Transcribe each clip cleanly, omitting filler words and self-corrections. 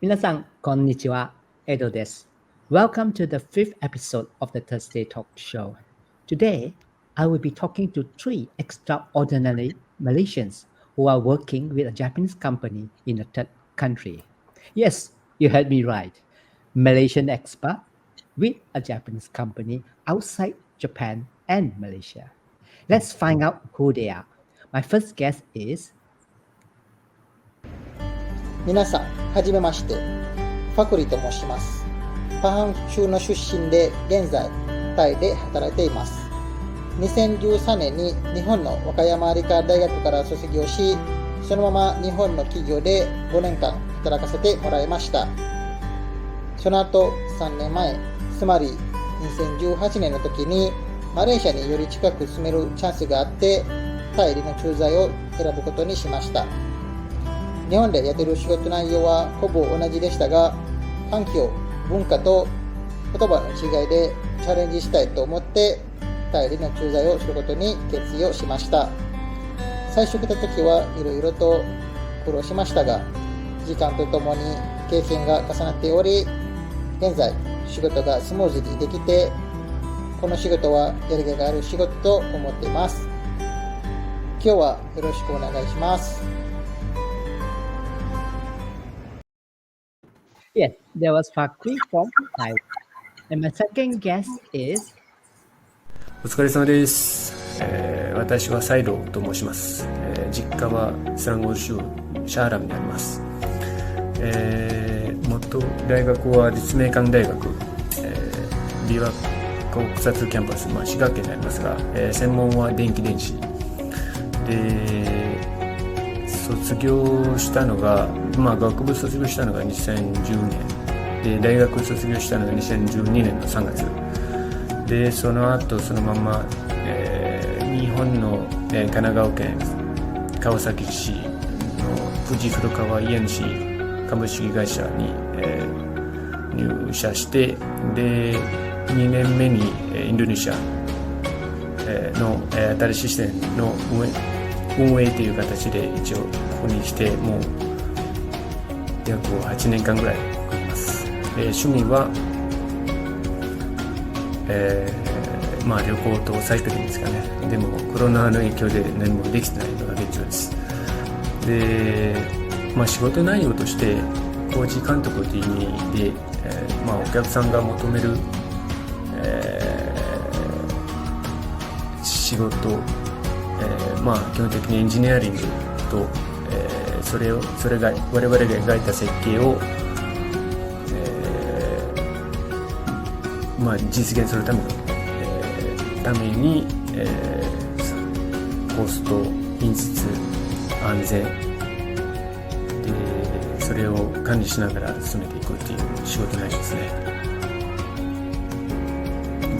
皆さん、こんにちは。エドです。Welcome to the fifth episode of the Thursday Talk Show. Today, I will be talking to three extraordinary Malaysians who are working with a Japanese company in a third country. Yes, you heard me right. Malaysian expat with a Japanese company outside Japan and Malaysia. Let's find out who they are. My first guest is 皆さん、はじめまして。ファクリと申します。パハン州の出身で、現在、タイで働いています。2013年に日本の和歌山理科大学から卒業し、そのまま日本の企業で5年間働かせてもらいました。その後、3年前、つまり2018年の時に、マレーシアにより近く住めるチャンスがあって、タイでの駐在を選ぶことにしました。日本でやっている仕事内容はほぼ同じでしたが、環境、文化と言葉の違いでチャレンジしたいと思ってタイでの駐在をすることに決意をしました。最初来た時はいろいろと苦労しましたが、時間とともに経験が重なっており、現在仕事がスムーズにできて、この仕事はやりがいがある仕事と思っています。今日はよろしくお願いします。Yes, there was Fakri from Thailand. And my second guest is お疲れ様です。私はサイドと申します。実家はスランゴール州シャーラムにあります。元大学は立命館大学、琵琶湖草津キャンパス、滋賀県にありますが、専門は電気電子で、卒業したのが、学部卒業したのが2010年で、大学卒業したのが2012年の3月で、その後そのまま、日本の、神奈川県川崎市の富士古川 ENC 株式会社に、入社して、で2年目にインドネシアの新しい支店の運営という形で一応ここに来てもう約8年間ぐらいいます。趣味は、旅行とサイクリングですかね。でもコロナの影響で何もできてないのが現状です。で、仕事内容としてコーチ監督という意味で、お客さんが求める、仕事、基本的にエンジニアリングと、それが我々が描いた設計を、実現するために、コスト、品質、安全でそれを管理しながら進めていくっていう仕事内容ですね。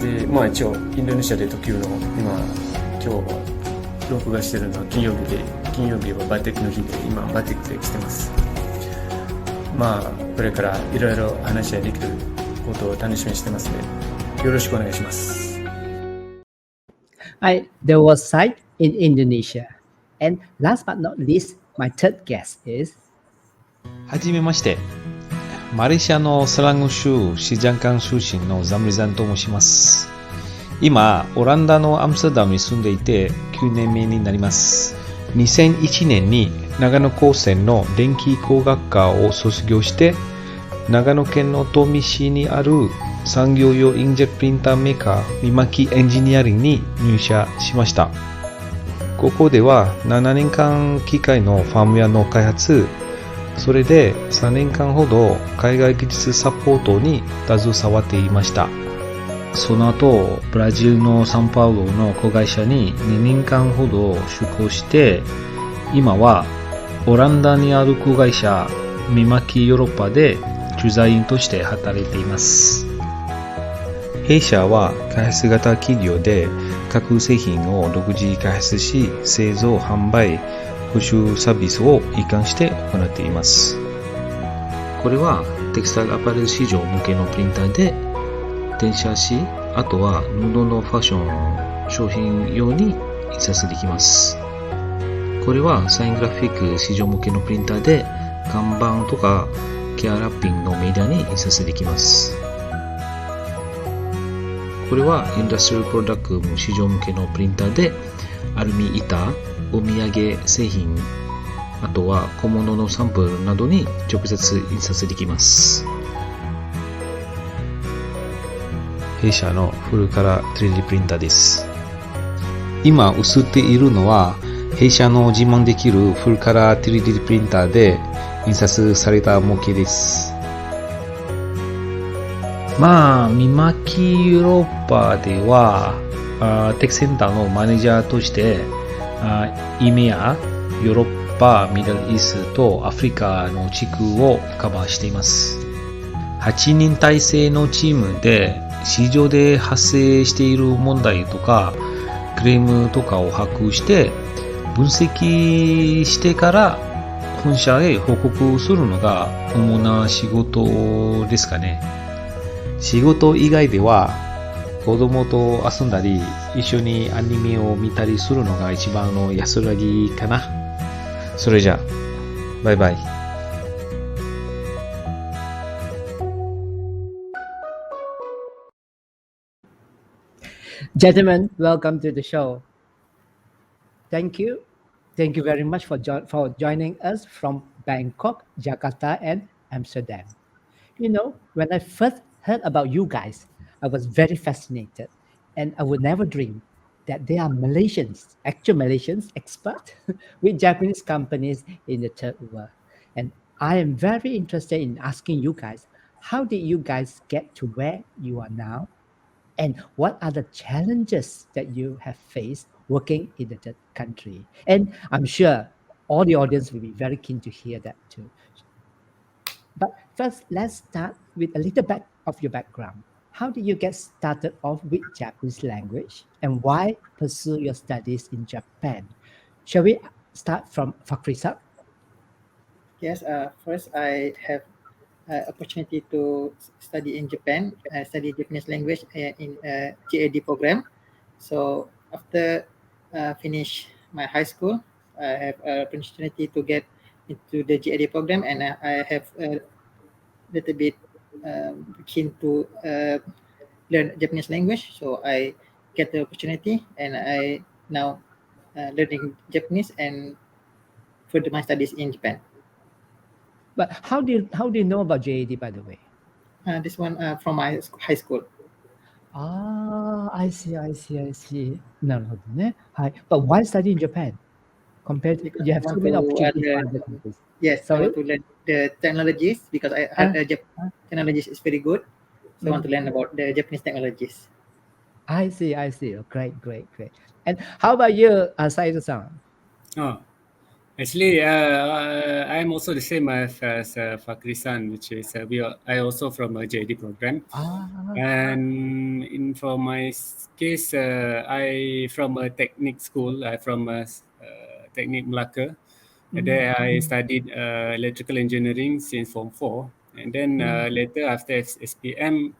で、一応インドネシアで特有の今日は録画してるのは金曜日で、金曜日はバティックの日で、今バティックで来てます。これからいろいろ話し合いできることを楽しみにしてますので、よろしくお願いします。There was site in Indonesia. And last but not least, my third guest is はじめまして。マレーシアのスラング州シジャンカン出身のザムリザンと申します。今、オランダのアムステルダムに住んでいて9年目になります。2001年に長野高専の電気工学科を卒業して、長野県の東御市にある産業用インジェットプリンターメーカー見巻きエンジニアリングに入社しました。ここでは7年間機械のファームウェアの開発、それで3年間ほど海外技術サポートに携わっていました。その後、ブラジルのサンパウロの子会社に2年間ほど出向して、今はオランダにある子会社見巻きヨーロッパで駐在員として働いています。弊社は開発型企業で各製品を独自開発し、製造、販売、保守サービスを一貫して行っています。これはテキスタイルアパレル市場向けのプリンターで、転写し、あとは布のファッション商品用に印刷できます。これはサイングラフィック市場向けのプリンターで、看板とかケアラッピングのメディアに印刷できます。これはインダストリアルプロダクト市場向けのプリンターでアルミ板、お土産製品、あとは小物のサンプルなどに直接印刷できます。弊社のフルカラー 3D プリンターです。今映っているのは弊社の自慢できるフルカラー 3D プリンターで印刷された模型です。三巻ヨーロッパではテックセンターのマネージャーとしてイメア、ヨーロッパ、ミドルイースト、アフリカの地区をカバーしています。8人体制のチームで市場で発生している問題とかクレームとかを把握して分析してから本社へ報告するのが主な仕事ですかね。仕事以外では子供と遊んだり一緒にアニメを見たりするのが一番の安らぎかな。それじゃバイバイ。Gentlemen, welcome to the show. Thank you. Thank you very much for joining us from Bangkok, Jakarta, and Amsterdam. You know, when I first heard about you guys, I was very fascinated, and I would never dream that they are Malaysians, actual Malaysians expert with Japanese companies in the third world. And I am very interested in asking you guys, how did you guys get to where you are now? And what are the challenges that you have faced working in the third country? And I'm sure all the audience will be very keen to hear that too. But first, let's start with a little bit of your background. How did you get started off with Japanese language and why pursue your studies in Japan? Shall we start from Fakrisa? Yes, first I have opportunity to study in Japan. I study Japanese language in JAD program. So after finish my high school, I have opportunity to get into the JAD program, and I have a little bit keen to learn Japanese language. So I get the opportunity, and I now learning Japanese and further my studies in Japan. But how do you know about JAD, by the way? This one from my high school. I see. なるほどね。はい。But why study in Japan? Compared to, Because you I have so want many to opportunities for learn. other countries. Yes, I Sorry? want to learn the technologies because I heard Japan technologies is very good. So I want to learn about the Japanese technologies. I see. Oh, great. And how about you, Saito-san? Oh, actually, I'm also the same as Fakri-san, which is I also from a JD program. And for my case, I from a technique school, from Technique Melaka. There I studied electrical engineering since Form 4. And then later after SPM,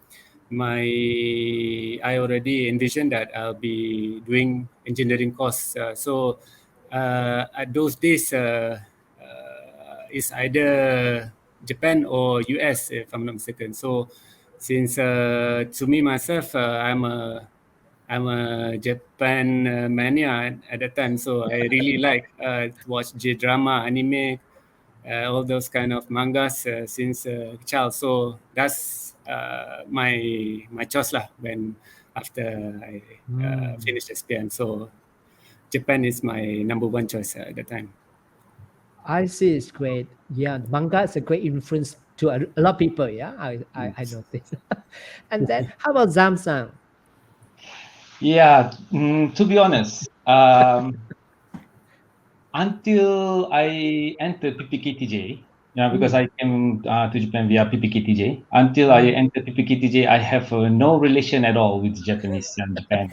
I already envisioned that I'll be doing engineering course. So at those days, it's either Japan or US, if I'm not mistaken. So since to me myself, I'm a Japan mania at that time, so I really like to watch J-drama, anime, all those kind of mangas since a child. So that's my choice lah when after I finished SPM. So Japan is my number one choice at that time. I see. It's great. Yeah, manga is a great influence to a lot of people. Yeah, I noticed. And then how about Zam-san? Yeah, to be honest, until I entered PPKTJ, because I came to Japan via PPKTJ. Until I entered PPKTJ, I have no relation at all with Japanese and Japan.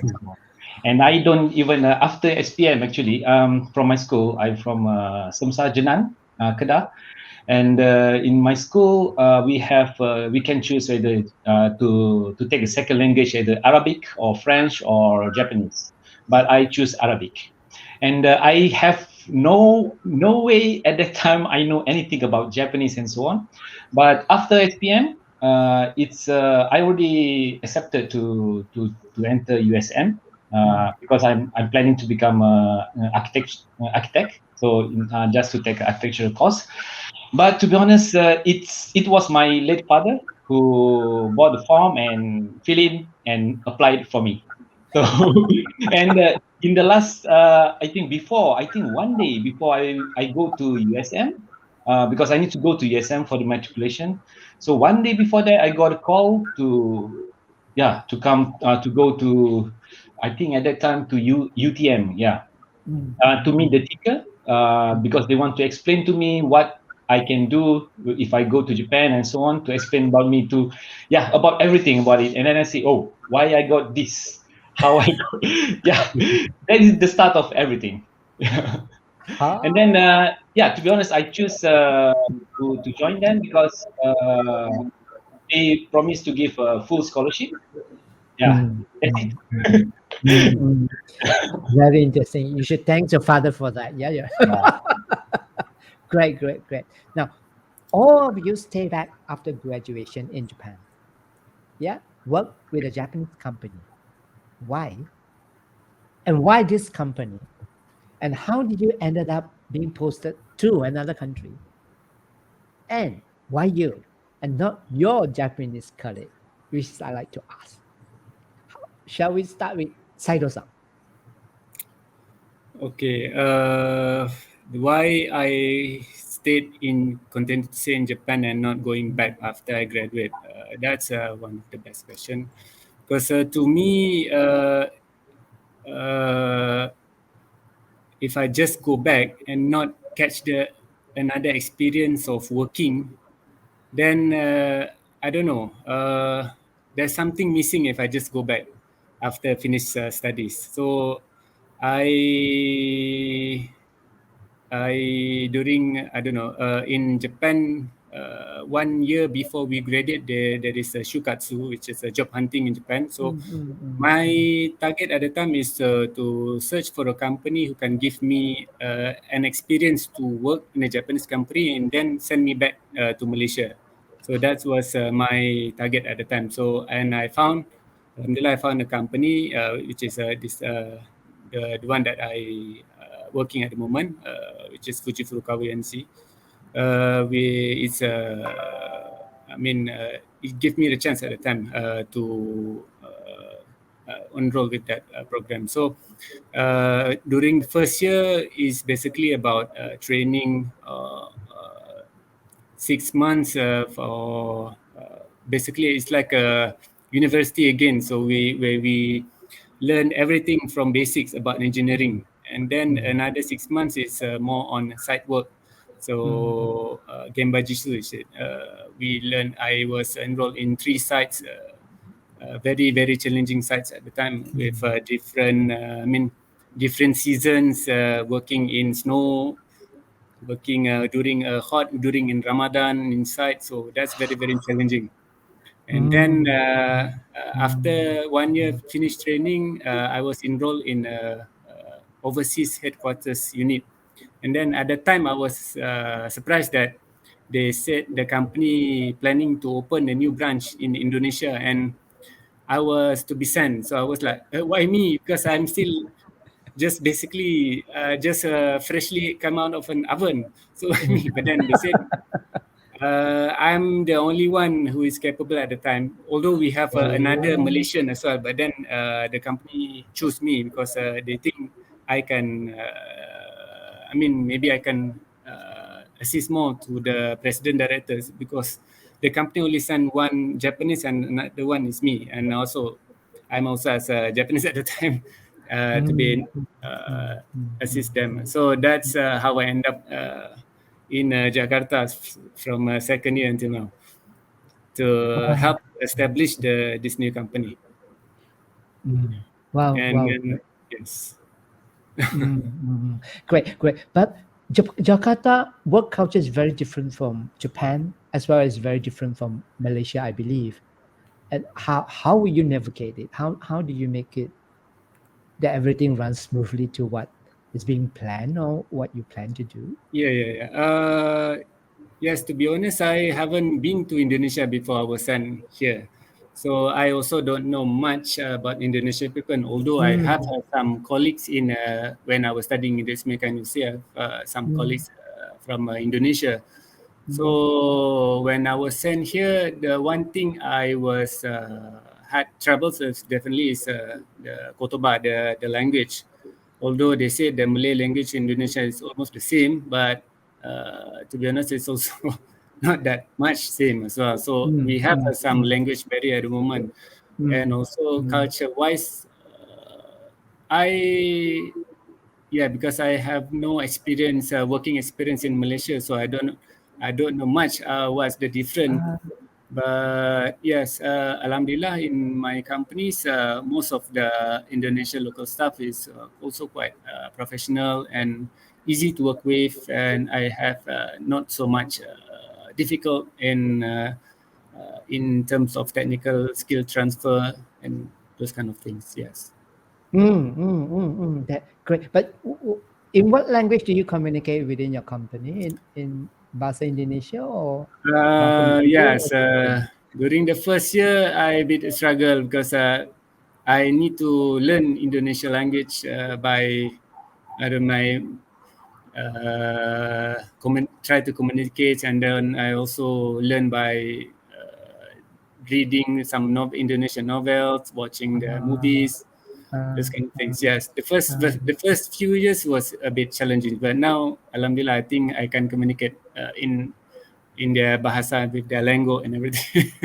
And I don't even, after SPM actually, from my school, I'm from Samsa Jenan, Kedah. And in my school, we can choose either to take a second language, either Arabic or French or Japanese. But I choose Arabic. And I have no way at that time I know anything about Japanese and so on. But after SPM, it's I already accepted to enter USM because I'm planning to become an architect. So just to take an architectural course. But to be honest, it was my late father who bought the form and fill in and applied for me. So and in the last, I think one day before I go to USM, because I need to go to USM for the matriculation. So one day before that, I got a call to come to go to, I think at that time to UTM, to meet the teacher because they want to explain to me what I can do if I go to Japan and so on, to explain about me to, about everything about it. And then I say, oh, why I got this, how I got, that is the start of everything. And then, to be honest, I choose to join them because they promised to give a full scholarship. That's it. Very interesting. You should thank your father for that. Yeah. Great. Now, all of you stay back after graduation in Japan. Work with a Japanese company. Why? And why this company? And how did you ended up being posted to another country? And why you and not your Japanese colleague? Which I like to ask. Shall we start with Saito-san? Okay. Why I stayed in continue to stay in Japan and not going back after I graduate? That's one of the best questions. Because to me, if I just go back and not catch another experience of working, then I don't know. There's something missing if I just go back after finish studies. So in Japan, 1 year before we graduate, there is a shukatsu, which is a job hunting in Japan. So my target at the time is to search for a company who can give me an experience to work in a Japanese company and then send me back to Malaysia. So that was my target at the time. So, and I found a company which is the one that I working at the moment, which is Fujifilm KWNC. It gave me the chance at the time to enroll with that program. So during the first year is basically about training 6 months for basically it's like a university again. So we learn everything from basics about engineering, and then another 6 months is more on site work. So Genbajitsu is it. I was enrolled in 3 sites, very, very challenging sites at the time with different seasons, working in snow, working during in Ramadan inside. So that's very, very challenging. And then after 1 year finished training, I was enrolled in overseas headquarters unit. And then at that time, I was surprised that they said the company planning to open a new branch in Indonesia, and I was to be sent. So I was like, why me? Because I'm still just basically freshly come out of an oven. So but then they said, I'm the only one who is capable at the time. Although we have another Malaysian as well, but then the company chose me because they think I can. Maybe I can assist more to the president directors, because the company only sent one Japanese and another one is me, and also I'm also as a Japanese at the time to be assist them. So that's how I end up in Jakarta from second year until now to help establish this new company. Wow. Yes. Great. But Jakarta work culture is very different from Japan, as well as very different from Malaysia, I believe. And how will you navigate it? How do you make it that everything runs smoothly to what is being planned or what you plan to do? Yeah. Yes, to be honest, I haven't been to Indonesia before I was sent here. So I also don't know much about Indonesian people, although I have some colleagues when I was studying in this mechanics, I have some colleagues from Indonesia. So when I was sent here, the one thing I was had troubles with definitely is the kotoba, the language. Although they say the Malay language in Indonesia is almost the same, but to be honest, it's also not that much same as well. So we have some language barrier at the moment, and also culture-wise, because I have no experience, working experience in Malaysia, so I don't know much what's the difference. But yes, Alhamdulillah, in my companies, most of the Indonesian local staff is also quite professional and easy to work with, and I have not so much difficult in terms of technical skill transfer and those kind of things. Yes. That great. But in what language do you communicate within your company? In Bahasa Indonesia or Bahasa Melayu Yes. or different? During the first year, I a bit struggle because I need to learn Indonesian language by my try to communicate, and then I also learn by reading some Indonesian novels, watching the movies, those kind of things. Yes, the first few years was a bit challenging, but now, alhamdulillah, I think I can communicate in their bahasa with their lingo and everything.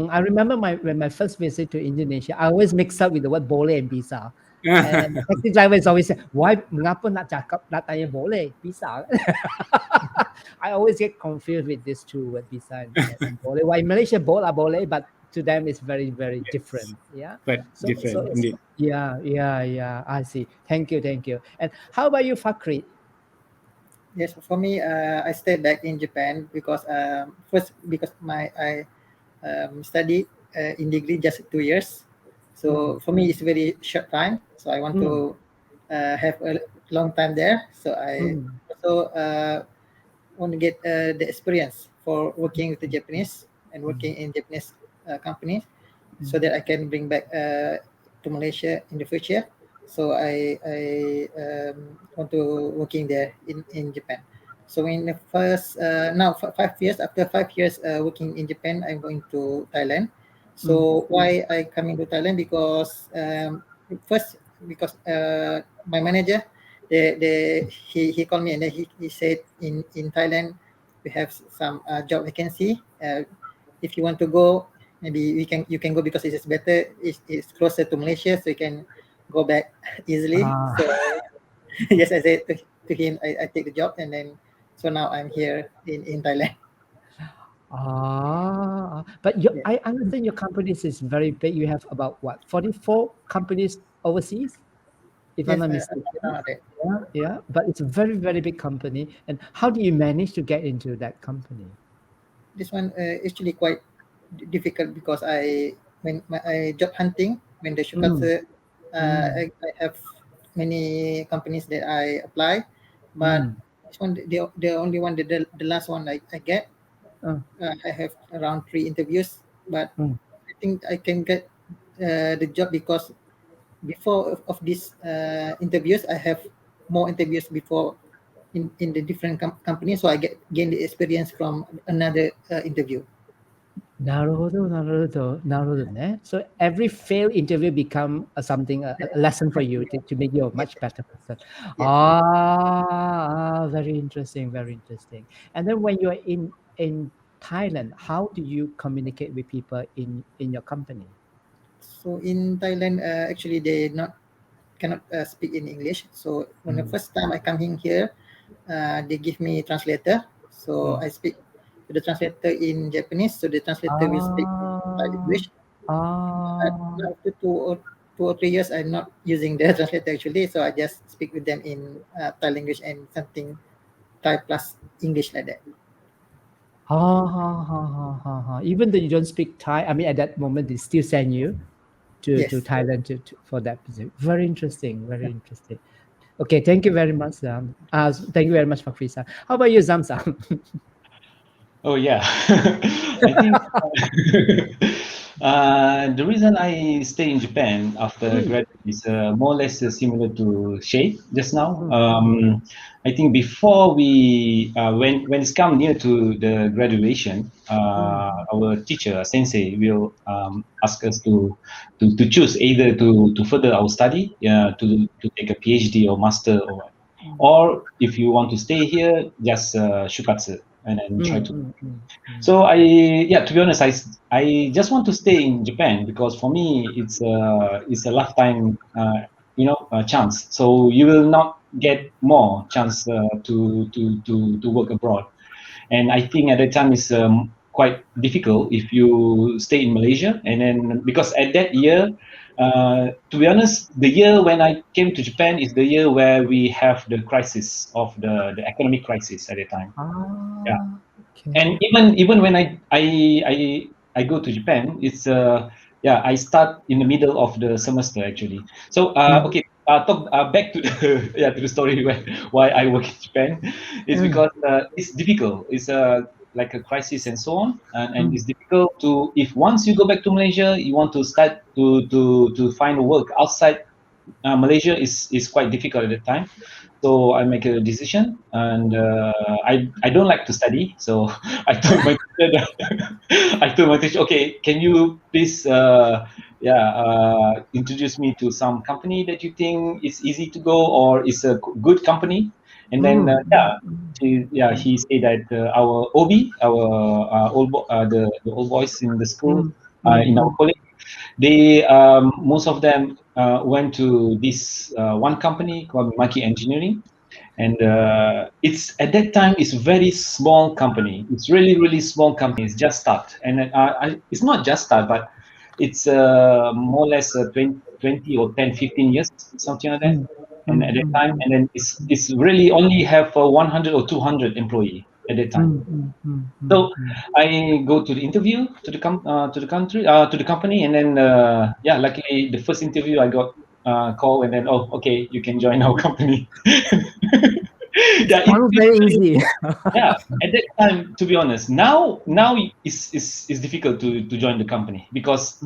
I remember when my first visit to Indonesia, I always mix up with the word boleh and bisa. And the taxi driver is always say, why mengapa nak tanya boleh, bisa? I always get confused with these two words, bisa and boleh. Why in Malaysia, bola boleh, but to them it's very, very different. Yeah. But different indeed. Yeah. I see. Thank you. And how about you, Fakri? Yes, for me, I stayed back in Japan because first because I studied in degree just 2 years, so for me it's very short time. So I want to have a long time there. So I also want to get the experience for working with the Japanese and working in Japanese companies, so that I can bring back to Malaysia in the future. So I want to working there in Japan. So in the first now 5 years, after 5 years working in Japan, I'm going to Thailand. So why I coming to Thailand? Because first because my manager, he called me and then he said in Thailand we have some job vacancy. If you want to go, maybe you can go because it is better. It's closer to Malaysia, so you can go back easily. So yes, I said to him, I take the job, and then so now I'm here in Thailand. But I understand your companies is very big. You have about what, 44 companies overseas, if I'm Yes, not mistaken. okay. Yeah. But it's a very, very big company. And how do you manage to get into that company? This one actually quite difficult because when I job hunting, when the shukatsu, I have many companies that I apply, but this one the only one the last one I get. I have around 3 interviews, but I think I can get the job because before of these interviews, I have more interviews before in the different companies, so I gain the experience from another interview. なるほどね。So every failed interview become something a lesson for you to make you a much better person. Very interesting. And then when you're in Thailand, how do you communicate with people in your company? So in Thailand, actually they cannot speak in English. So when the first time I come in here, they give me translator. So I speak to the translator in Japanese. So the translator will speak Thai English. After 2 or 3 years, I'm not using the translator actually. So I just speak with them in Thai language and something Thai plus English like that. Even though you don't speak Thai, I mean, at that moment, they still send you to Yes. Thailand for that position. Very interesting. Okay, thank you very much, thank you very much, Fakrisa. How about you, Zamzam? Oh yeah, I think the reason I stay in Japan after graduate is more or less similar to Shay just now. I think before we when it's come near to the graduation, our teacher sensei will ask us to choose either to further our study, to take a PhD or master or what, or if you want to stay here, just shukatsu and then try to. So to be honest, I just want to stay in Japan because for me it's a lifetime, chance. So you will not get more chance to work abroad. And I think at that time is quite difficult if you stay in Malaysia. And then because at that year, to be honest, the year when I came to Japan is the year where we have the crisis of the economic crisis at that time. Yeah. Okay. And even when I go to Japan, it's I start in the middle of the semester actually. So okay, talk back to the to the story why I work in Japan is because it's difficult. It's like a crisis and so on, and it's difficult to, if once you go back to Malaysia, you want to start to find work outside Malaysia is quite difficult at the time. So I make a decision, and I don't like to study. So I told my teacher, okay, can you please introduce me to some company that you think is easy to go or is a good company? And then he said that our OB, our the old boys in the school, in our college, they most of them went to this one company called Maki Engineering, and it's at that time it's very small company. It's really small company. It's just start, and it's not just start, but it's more or less 20 or 10, 15 years, something like that. And at that time, and then it's really only have 100 or 200 employee at that time. So I go to the interview to the to the company, and then luckily the first interview I got call, and then okay, you can join our company. Sounds very easy. At that time, to be honest, now it's difficult to join the company because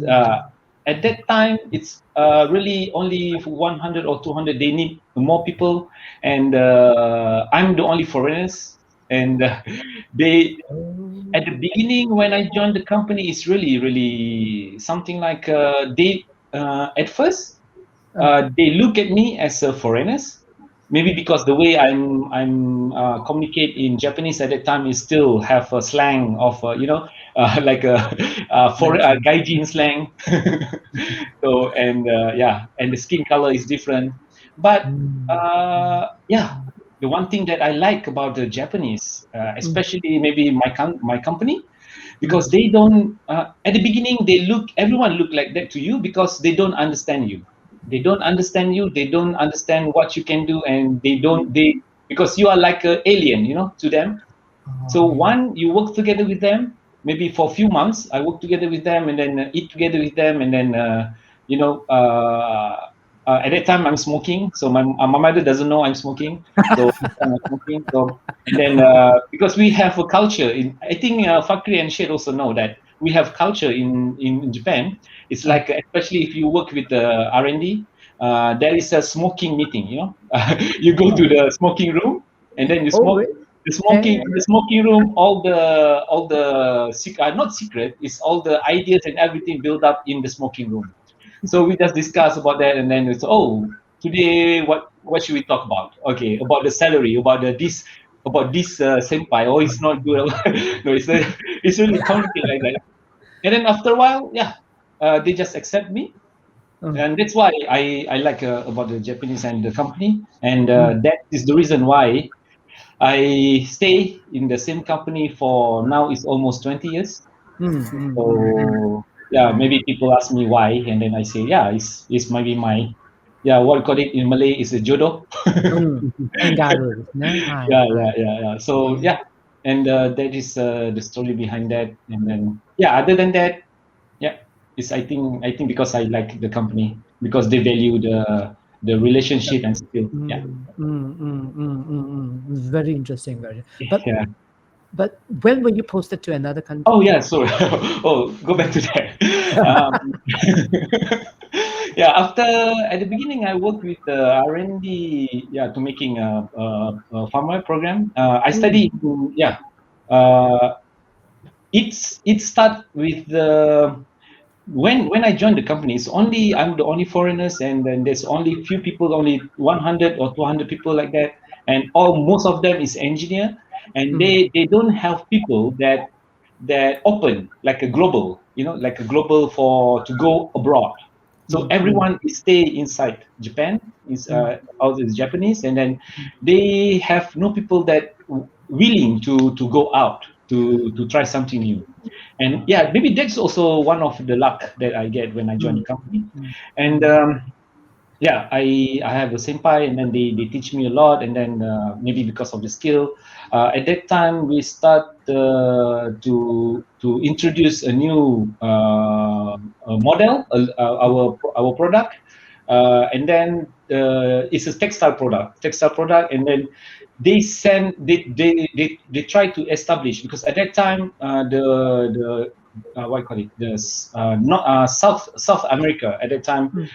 at that time it's really only 100 or 200. They need more people, and I'm the only foreigners, and they at the beginning when I joined the company, it's really something like they at first they look at me as a foreigners. Maybe because the way I'm communicate in Japanese at that time is still have a slang of like a foreign gaijin slang. So and and the skin color is different. But the one thing that I like about the Japanese, especially maybe my company, because they don't at the beginning everyone look like that to you because they don't understand you. They don't understand you. They don't understand what you can do, and they because you are like an alien, to them. So one, you work together with them. Maybe for a few months, I work together with them, and then eat together with them, and then at that time I'm smoking, so my mother doesn't know I'm smoking. So I'm smoking. So and then because we have a culture in, I think Fakri and Shed also know that we have culture in Japan. It's like especially if you work with the R&D, there is a smoking meeting. You go to the smoking room, and then you smoke. The smoking room, all the not secret, it's all the ideas and everything built up in the smoking room. So we just discuss about that, and then it's today what should we talk about? Okay, about the salary, about this senpai. Oh, it's not good. No, it's really complicated like that. And then after a while, they just accept me, and that's why I like about the Japanese and the company, and that is the reason why I stay in the same company for now it's almost 20 years. So maybe people ask me why, and then I say it's maybe my what we call it in Malay is a jodoh. So and that is the story behind that, and then other than that, it's I think because I like the company because they value the relationship and still yeah. Very interesting. But Yeah. but when were you posted to another country? Oh yeah, sorry. Oh, go back to that. Um, yeah, after at the beginning, I worked with R&D, yeah, to making a farmer program. I studied, yeah. It start with the when I joined the company. I'm the only foreigners, and then there's only few people, only 100 or 200 people like that, and most of them is engineer, and they don't have people that open like a global, like a global for to go abroad. So everyone is stay inside Japan, all is Japanese, and then they have no people that willing to go out to try something new. And yeah, maybe that's also one of the luck that I get when I joined the company. And yeah, I have a senpai, and then they teach me a lot, and then maybe because of the skill, at that time we start to introduce a new model, our product, and then it's a textile product, and then they try to establish, because at that time the what I call it, not South America at that time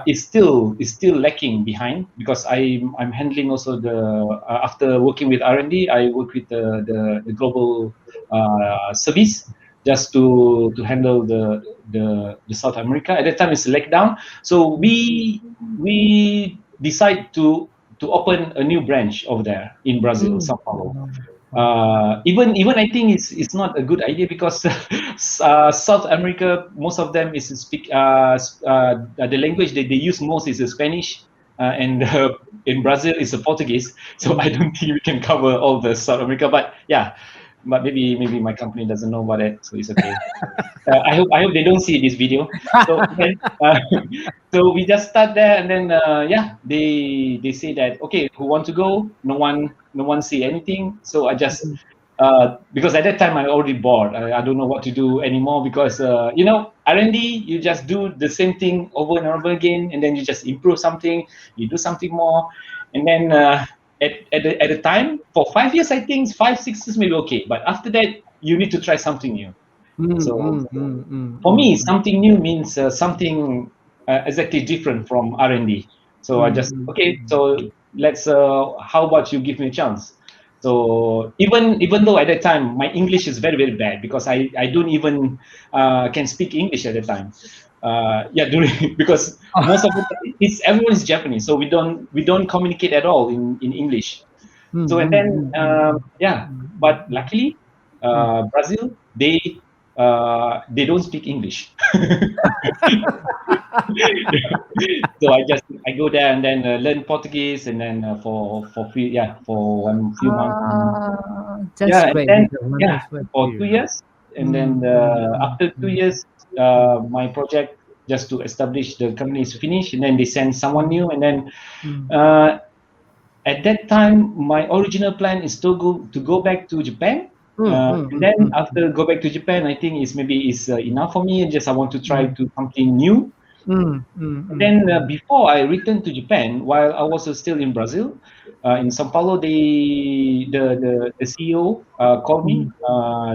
is still lacking behind, because I'm handling also the after working with R&D, I work with the global service just to handle the South America. At that time it's locked down, so we decide to open a new branch over there in Brazil, Sao Paulo. Even I think it's not a good idea, because South America, most of them is speak the language that they use most is Spanish, and in Brazil is a Portuguese. So I don't think we can cover all the South America. But yeah, but maybe my company doesn't know about it, so it's okay. I hope they don't see this video. So then, so we just start there, and then yeah, they say that, okay, who want to go? No one see anything. So I just because at that time I already bored. I don't know what to do anymore, because R&D, you just do the same thing over and over again, and then you just improve something, you do something more, and then at the time for 5 years, I think 5-6 years maybe okay, but after that you need to try something new. So for me, something new means something exactly different from R&D. So I just okay. So let's. How about you give me a chance? So even though at that time my English is very bad, because I don't even can speak English at the time. Yeah, because most of everyone is Japanese, so we don't communicate at all in English. So and then yeah, but luckily Brazil, they don't speak English. So I go there and then learn Portuguese, and then for free, yeah, for few months. That's Yeah, great. and then yeah, for 2 years, and then after 2 years, my project just to establish the company is finished, and then they send someone new, and then at that time my original plan is to go back to Japan. And then after go back to Japan, I think maybe enough for me. I want to try to something new. Then before I returned to Japan, while I was still in Brazil, in Sao Paulo, the CEO called me.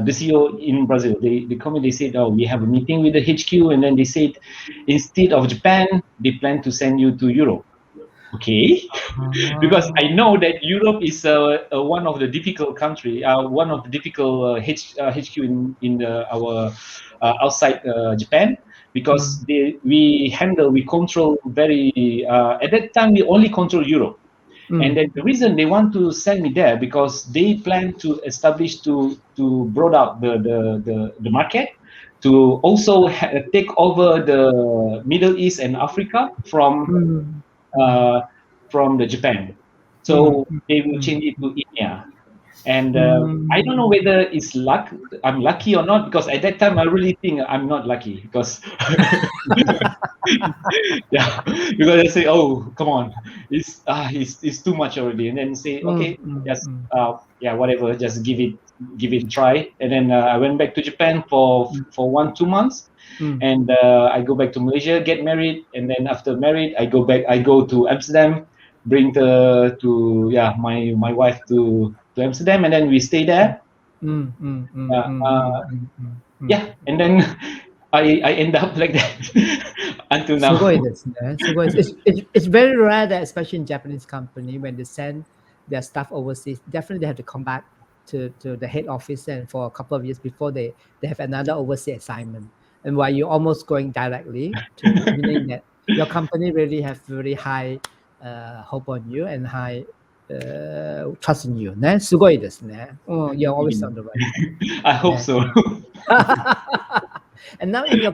The CEO in Brazil, they called me. They said, "Oh, we have a meeting with the HQ," and then they said, instead of Japan, they plan to send you to Europe. Okay, because I know that Europe is one of the difficult country, one of the difficult HQ in our outside Japan, because we control very at that time we only control Europe, and then the reason they want to send me there, because they plan to establish to broad out the market, to also take over the Middle East and Africa from the Japan. So they will change it to India. And I don't know whether it's luck. I'm lucky or not, because at that time I really think I'm not lucky, because yeah, because I say, oh, come on, it's too much already, and then say, okay, just yeah, whatever, just give it give it a try. And then I went back to Japan for 1-2 months, and I go back to Malaysia, get married, and then after married, I go to Amsterdam, bring my wife to Amsterdam, and then we stay there. Yeah, and then I end up like that until now. すごいですね。すごいです。It's very rare that, especially in Japanese company, when they send their staff overseas, definitely they have to come back to the head office and for a couple of years before they have another overseas assignment. And while you're almost going directly to meaning that your company really have very high hope on you and high trust in you ね。すごいですね。You're always on the right track. I hope so. And now in your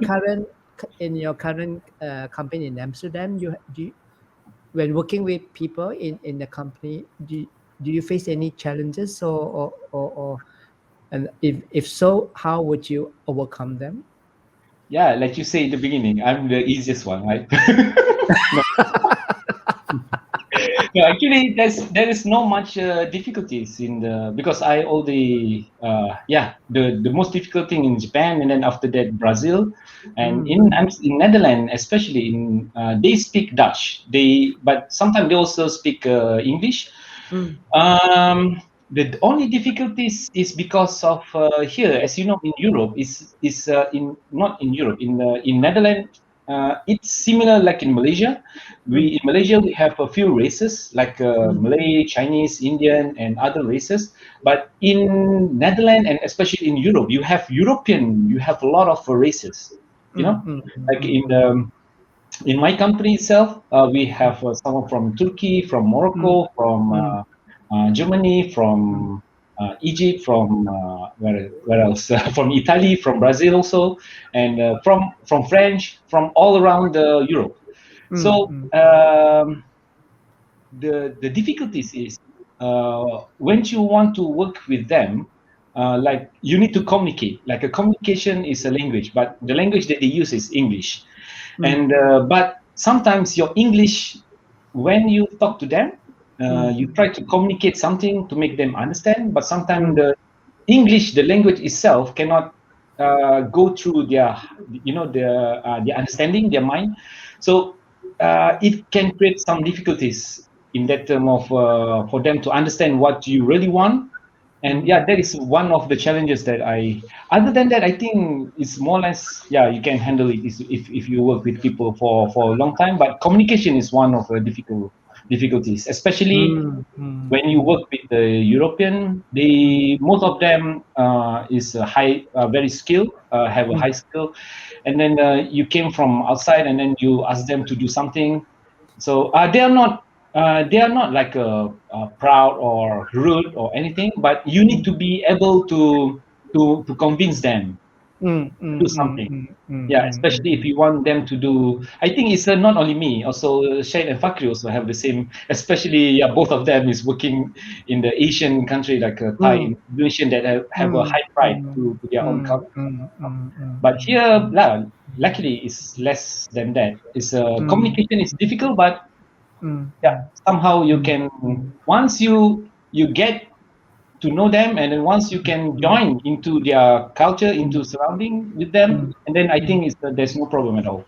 current company in Amsterdam, when working with people in the company, do you face any challenges or and if so, how would you overcome them? Yeah, like you say in the beginning, I'm the easiest one, right? No, actually, there is no much difficulties because I already the most difficult thing in Japan, and then after that Brazil, and in Netherlands especially they speak Dutch, but sometimes they also speak English. The only difficulties is because of here, as you know, in Europe not in Europe in Netherlands. It's similar like in Malaysia. In Malaysia we have a few races like Malay, Chinese, Indian, and other races. But in Netherlands and especially in Europe, you have a lot of races. You know, like in my country itself, we have someone from Turkey, from Morocco, from Germany, from Egypt, from where else? From Italy, from Brazil also, and from French, from all around Europe. So the difficulties is when you want to work with them, like you need to communicate. Like a communication is a language, but the language that they use is English. And but sometimes your English, when you talk to them, you try to communicate something to make them understand, but sometimes the English, the language itself, cannot go through their understanding, their mind. So it can create some difficulties in that term of for them to understand what you really want. And yeah, that is one of the challenges that other than that, I think it's more or less, you can handle it if you work with people for a long time. But communication is one of the difficulties, especially when you work with the European. Most of them is very skilled, have a high skill, and then you came from outside, and then you ask them to do something. So they are not like proud or rude or anything, but you need to be able to convince them to do something. Especially if you want them to do. I think it's not only me. Also, Shane and Fakri also have the same. Especially, both of them is working in the Asian country like Thai, Indonesian, that have a high pride to their own culture. But here, luckily, it's less than that. It's communication is difficult, but somehow you can, once you get to know them, and then once you can join into their culture, into surrounding with them, and then I think there's no problem at all.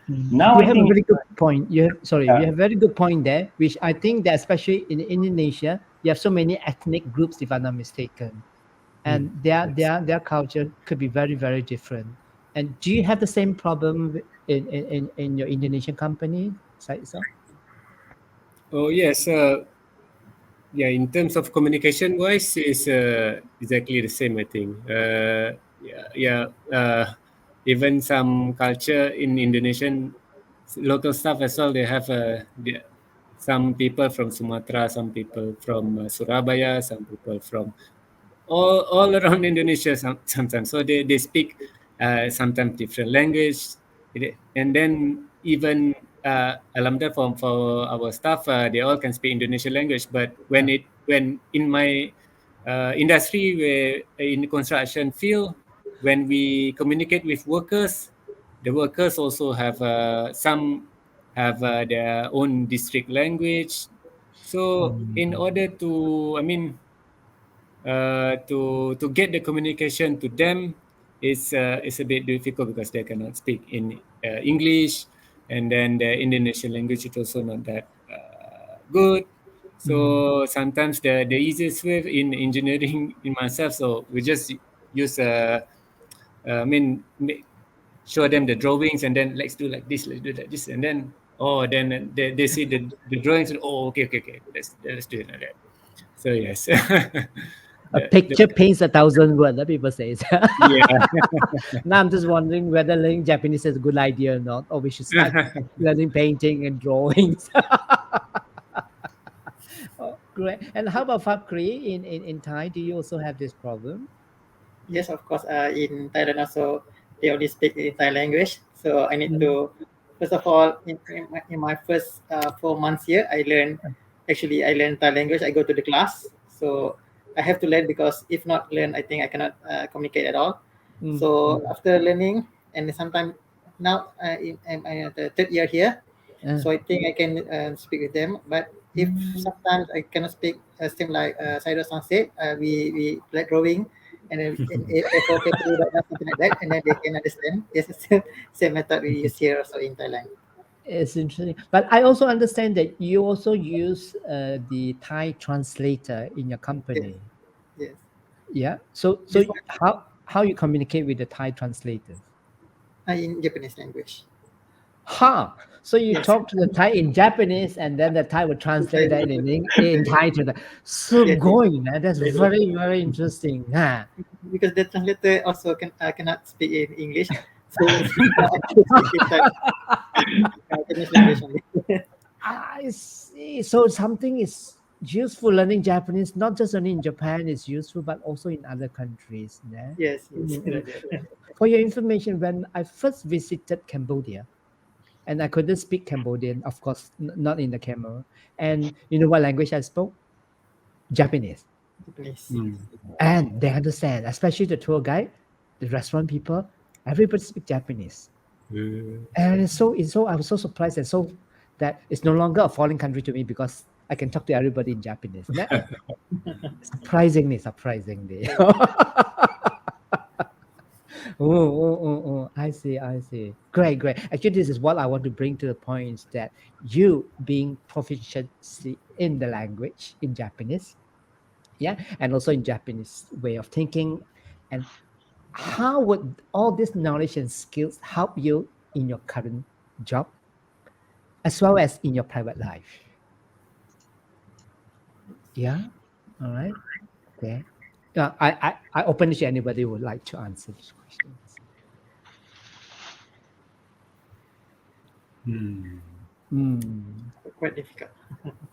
Now you I have think a very good point. You have a very good point there, which I think that especially in Indonesia, you have so many ethnic groups, if I'm not mistaken, and their culture could be very, very different. And do you have the same problem in your Indonesian company, Saisa? Oh yes, in terms of communication wise, is exactly the same. I think. Even some culture in Indonesian local staff as well. They have some people from Sumatra, some people from Surabaya, some people from all around Indonesia. Sometimes, so they speak sometimes different language, and then even alhamdulillah for our staff, they all can speak Indonesian language. But when in my industry, where in the construction field, when we communicate with workers, the workers also have some have their own district language. So in order to, to get the communication to them is a bit difficult because they cannot speak in English, and then the Indonesian language is also not that good. So sometimes the easiest way in engineering in myself, so we just use I mean show them the drawings and then let's do like this, let's do like this, and then then they see the drawings and okay, let's do it like that. So yes. A picture paints 1,000 words, people say. Yeah. Now I'm just wondering whether learning Japanese is a good idea or not, or we should start learning painting and drawings. Oh, great. And how about Fakri in Thai? Do you also have this problem? Yes, of course. In Thailand also, they only speak in Thai language. So I need to, first of all, in my first 4 months here, I learned Thai language. I go to the class. So I have to learn, because if not learn, I think I cannot communicate at all. So after learning, and sometimes now I'm at the 3rd year here. So I think I can speak with them. But if sometimes I cannot speak, same like Saido-san said, we like drawing, and then if okay to do that, something like that, and then they can understand. Yes, same method we use here also in Thailand. It's interesting. But I also understand that you also use the Thai translator in your company. Yes. Yeah. So how you communicate with the Thai translators? In Japanese language. So you talk to the Thai in Japanese, and then the Thai will translate that in Thai to the. That's very, very interesting. Because the translator also cannot speak in English. So Japanese language only. I see. So something is useful, learning Japanese, not just only in Japan is useful, but also in other countries. Yeah? Yes. For your information, when I first visited Cambodia, and I couldn't speak Cambodian, of course, not in the camera. And you know what language I spoke? Japanese. And they understand, especially the tour guide, the restaurant people, everybody speak Japanese. And so I was so surprised, and so that it's no longer a foreign country to me, because I can talk to everybody in Japanese. Surprisingly. I see. Great. Actually, this is what I want to bring to the point, is that you being proficiency in the language, in Japanese, and also in Japanese way of thinking, and how would all this knowledge and skills help you in your current job, as well as in your private life? Yeah. All right. Okay. I open it to anybody who would like to answer these questions. Quite difficult.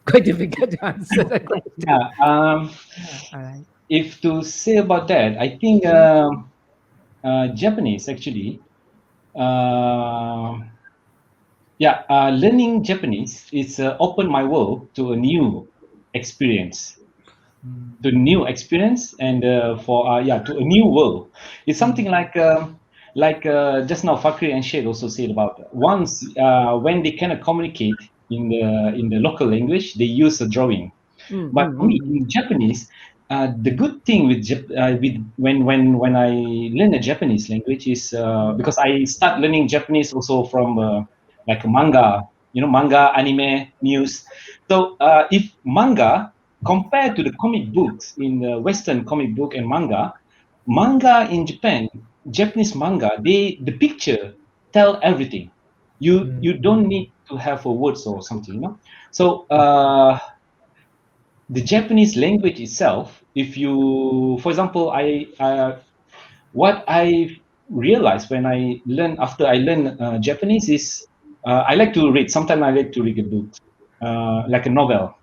Quite difficult to answer the question. Yeah. All right. If to say about that, I think Japanese actually. Learning Japanese is open my world to a new experience. To new experience, and to a new world. It's something like just now Fakri and Shed also said about once when they cannot communicate in the local language, they use a drawing. But for me, in Japanese, the good thing with when I learn a Japanese language is because I start learning Japanese also from like manga, manga, anime, news. So if manga compared to the comic books in the Western comic book and manga in Japan, Japanese manga, the picture tell everything. You don't need to have a words or something, So the Japanese language itself, if you, for example, what I realized when after I learn Japanese is I like to read. Sometimes I like to read a book, like a novel.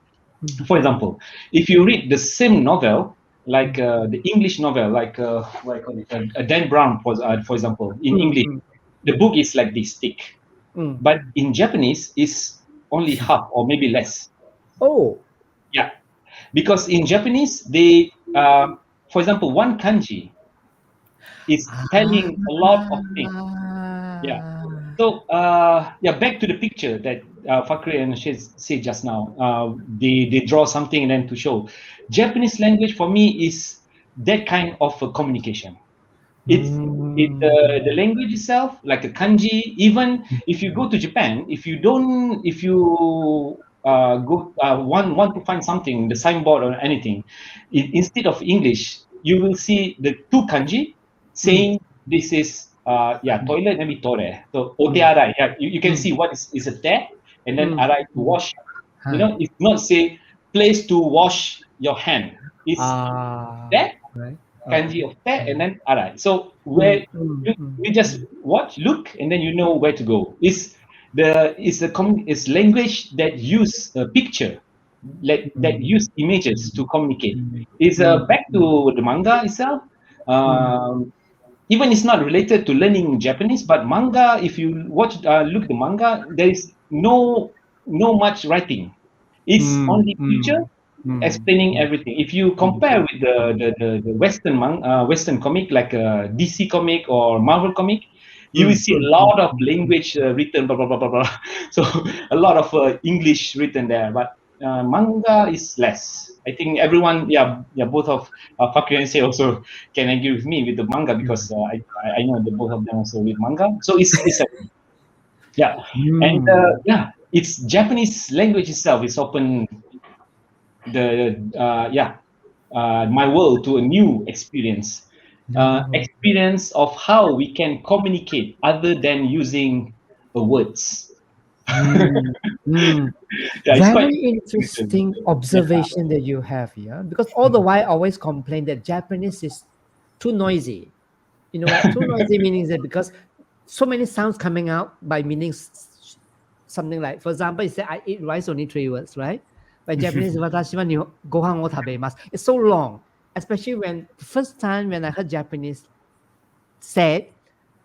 For example, if you read the same novel, like the English novel, like what I call it, Dan Brown, for example, in English, the book is like this thick, but in Japanese, it's only half or maybe less. Oh, yeah, because in Japanese, they, for example, one kanji is telling a lot of things. Yeah. So back to the picture that Fakri and Shed said just now. They draw something and then to show. Japanese language for me is that kind of a communication. It's the language itself, like a kanji. Even if you go to Japan, if you want to find something, the signboard or anything, instead of English, you will see the two kanji saying this is toilet, maybe tore. So ote arai. Yeah, you can see what is a te, and then arai to wash. You know, it's not say place to wash your hand. It's te, right. kanji of te, and then arai. So where you just watch, look, and then you know where to go. It's language that use a picture, that use images to communicate. It's back to the manga itself. Even it's not related to learning Japanese, but manga. If you look at the manga, there is no much writing. It's only picture explaining everything. If you compare with the Western comic like DC comic or Marvel comic, you will see a lot of language written, blah blah blah blah blah. So a lot of English written there, but manga is less. I think everyone, both of Fakir and Say also can agree with me with the manga because I know the both of them also read manga. So it's and it's Japanese language itself is open my world to a new experience. Experience of how we can communicate other than using words. It's quite Very interesting observation that you have here, because all the while I always complain that Japanese is too noisy. You know what? Too noisy meaning that because so many sounds coming out by meaning something like, for example, you say I eat rice, only 3 words, right? But Japanese, watashi wa gohan wo tabemasu. It's so long, especially when the first time when I heard Japanese said,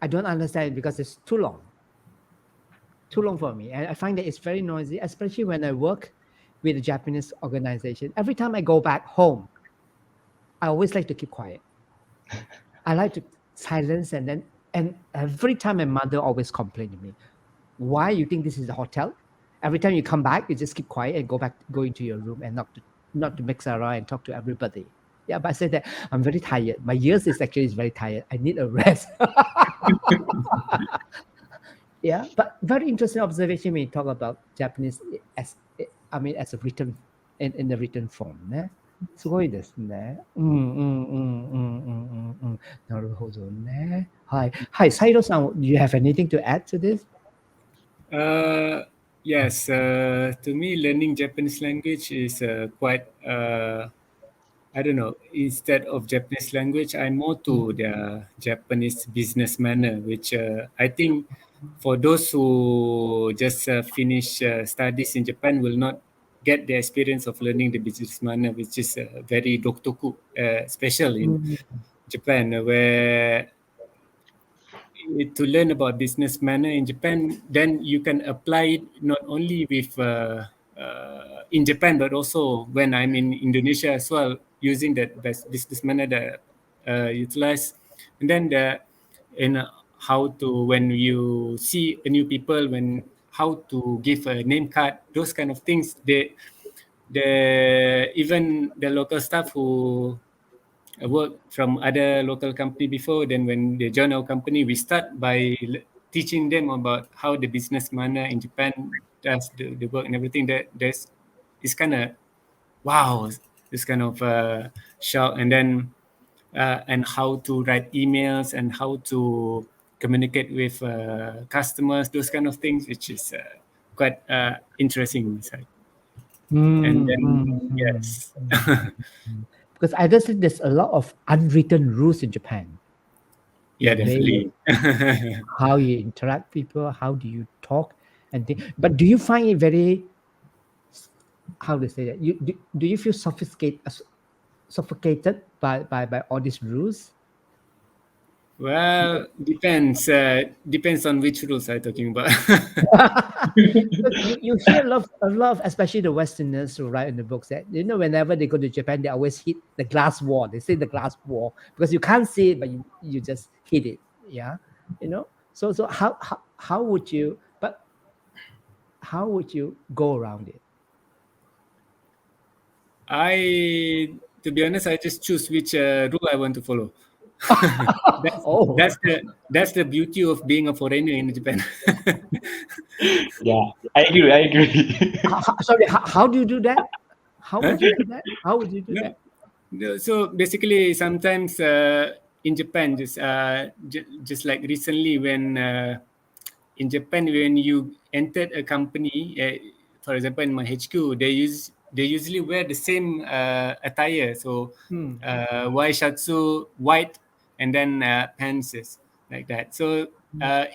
I don't understand it because it's too long. Too long for me. And I find that it's very noisy, especially when I work with a Japanese organization. Every time I go back home, I always like to keep quiet. I like to silence, and every time my mother always complained to me, why you think this is a hotel? Every time you come back, you just keep quiet and go into your room and not to mix around and talk to everybody. Yeah, but I said that I'm very tired. My ears is very tired. I need a rest. Yeah, but very interesting observation when you talk about Japanese as a written in the written form ね。すごいですね。なるほどね。はい。はい、サイロさん、do you have anything to add to this? Yes, to me, learning Japanese language is quite, I don't know, instead of Japanese language, I'm more to the Japanese business manner, which I think for those who just finish studies in Japan will not get the experience of learning the business manner, which is very doktoku, special in Japan, where to learn about business manner in Japan, then you can apply it not only with in Japan, but also when I'm in Indonesia as well, using that business manner that utilize, and then how to, when you see a new people, how to give a name card, those kind of things. Even the local staff who work from other local company before, then when they join our company, we start by teaching them about how the business manner in Japan does the work and everything. It's kind of wow, this kind of shock, and then and how to write emails and how to communicate with customers, those kind of things, which is quite interesting. And then yes. Because I just think there's a lot of unwritten rules in Japan. Yeah, definitely. How you interact with people, how do you talk, but do you find it very, how to say that? Do you feel suffocated by all these rules? Well, depends. Depends on which rules I'm talking about. You hear a lot of, especially the Westerners who write in the books that, whenever they go to Japan, they always hit the glass wall. They say the glass wall because you can't see it, but you just hit it. Yeah, So how would you go around it? To be honest, I just choose which rule I want to follow. that's Oh, that's the beauty of being a foreigner in Japan. Yeah, I agree. I agree. sorry, how do you do that? How Huh? would you do that? How would you do No, that? no, so basically, sometimes in Japan, just like recently when in Japan, when you entered a company, for example, in my HQ, they usually wear the same attire. So Hmm. white shatsu, white, and then pants is like that. So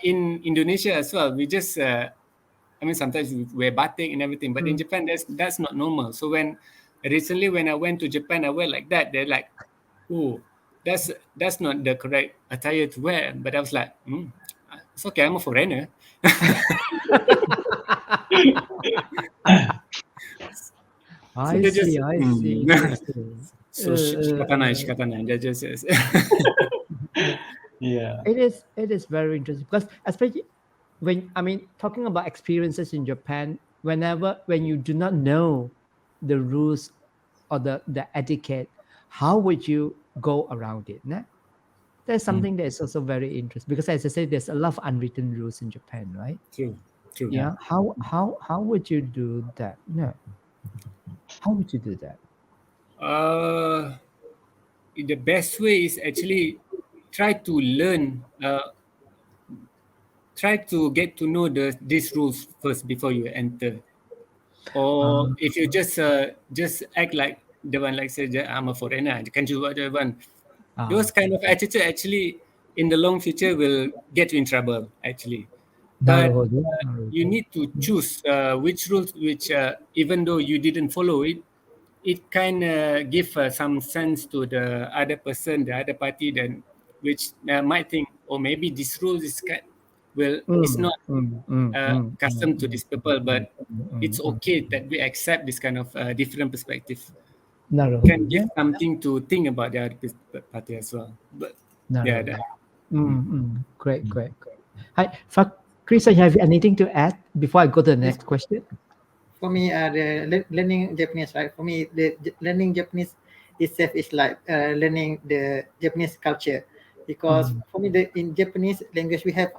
in Indonesia as well, we just I mean, sometimes we wear batik and everything, but in Japan, that's not normal. So when recently when I went to Japan, I wear like that. They're like, "Oh, that's not the correct attire to wear." But I was like, "It's okay. I'm a foreigner." So I they just see. I see. I see. so shikatana. They just Yeah. Yeah. It is very interesting because especially when I mean talking about experiences in Japan, when you do not know the rules or the etiquette, how would you go around it? Nah? That's something that is also very interesting because as I said, there's a lot of unwritten rules in Japan, right? true, true. Yeah. How would you do that? No. How would you do that? The best way is actually try to learn try to get to know these rules first before you enter. Or Um, if you just act like the one like say I'm a foreigner, I can't do what I want. Those kind of attitude actually in the long future will get you in trouble actually. But you need to choose which rules which even though you didn't follow it, it kind of give some sense to the other person, the other party, then which might think, oh, maybe this rule is not custom to these people, but it's okay that we accept this kind of different perspective. Can give something to think about the other party as well. But yeah, that, Great, great, great. Hi, Chris, you have anything to add before I go to the Yes. next question? For me, learning Japanese, right? For me, learning Japanese itself is like learning the Japanese culture, because for me, in Japanese language, we have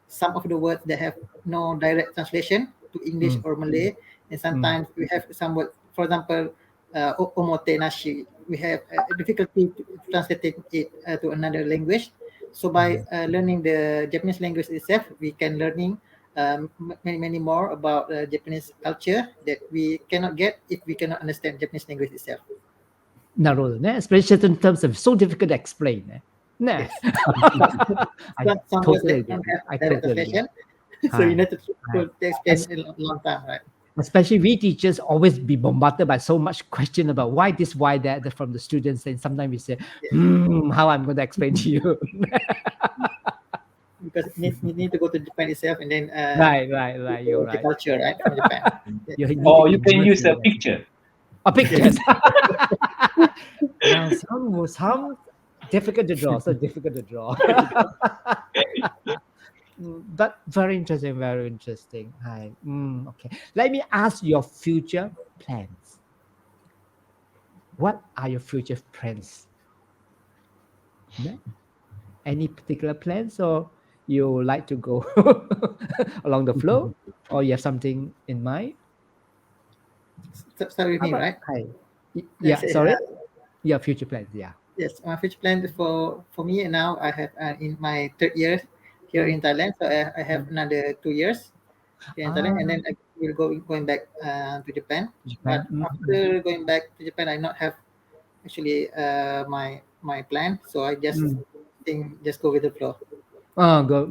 some of the words that have no direct translation to English or Malay, and sometimes we have some words. For example, omotenashi. We have difficulty to translating it to another language. So by learning the Japanese language itself, we can learning many more about Japanese culture that we cannot get if we cannot understand Japanese language itself. なるほどね。Especially certain terms are so difficult to explain. ね。 Yes. I Some words totally that don't agree. have I direct totally agree. translation, so you need to Hi. explain a long time, right? Especially we teachers always be bombarded by so much question about why this, why that from the students, and sometimes we say, how I'm going to explain to you. Because you need to go to Japan itself and then right. You're the right. culture, right, from Japan. You need Or to you can immerse use a yourself. picture. A pictures. Now some difficult to draw, so difficult to draw. But very interesting, very interesting. Hi. Okay. Let me ask your future plans. What are your future plans? No? Any particular plans, or you like to go along the flow, or you have something in mind? Start with How me, about right? hi? Let's Yeah, say, sorry. Your future plans, yeah. yes, my future plan for me now, I have in my third year here in Thailand, so I have another 2 years here in Thailand, and then I will going back to Japan. Japan. But after going back to Japan, I not have actually my plan, so I just think just go with the flow. Oh, go.